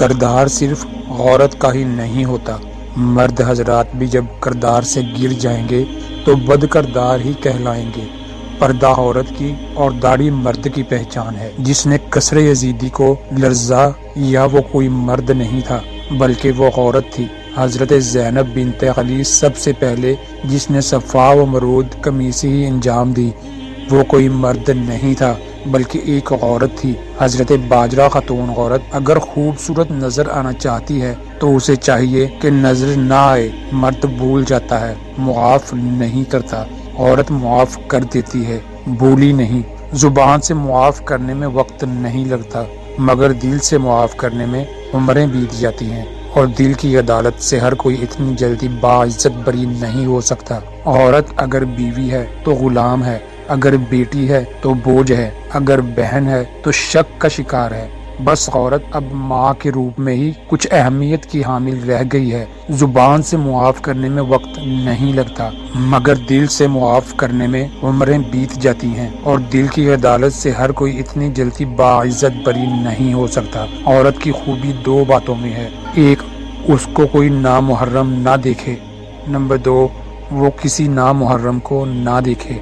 کردار صرف عورت کا ہی نہیں ہوتا، مرد حضرات بھی جب کردار سے گر جائیں گے تو بد کردار ہی کہلائیں گے۔ پردہ عورت کی اور داڑھی مرد کی پہچان ہے۔ جس نے قصر یزیدی کو لرزا یا وہ کوئی مرد نہیں تھا بلکہ وہ عورت تھی۔ حضرت زینب بنت علی سب سے پہلے جس نے صفا و مرود قمیص ہی انجام دی، وہ کوئی مرد نہیں تھا بلکہ ایک عورت تھی۔ حضرت باجرہ خاتون عورت اگر خوبصورت نظر آنا چاہتی ہے تو اسے چاہیے کہ نظر نہ آئے۔ مرد بھول جاتا ہے، معاف نہیں کرتا، عورت معاف کر دیتی ہے، بھولی نہیں۔ زبان سے معاف کرنے میں وقت نہیں لگتا مگر دل سے معاف کرنے میں عمریں بیت جاتی ہیں، اور دل کی عدالت سے ہر کوئی اتنی جلدی باعزت بری نہیں ہو سکتا۔ عورت اگر بیوی ہے تو غلام ہے، اگر بیٹی ہے تو بوجھ ہے، اگر بہن ہے تو شک کا شکار ہے۔ بس عورت اب ماں کے روپ میں ہی کچھ اہمیت کی حامل رہ گئی ہے۔ زبان سے معاف کرنے میں وقت نہیں لگتا مگر دل سے معاف کرنے میں عمریں بیت جاتی ہیں، اور دل کی عدالت سے ہر کوئی اتنی جلدی باعزت بری نہیں ہو سکتا۔ عورت کی خوبی دو باتوں میں ہے، ایک اس کو کوئی نامحرم نہ دیکھے، نمبر دو وہ کسی نامحرم کو نہ دیکھے۔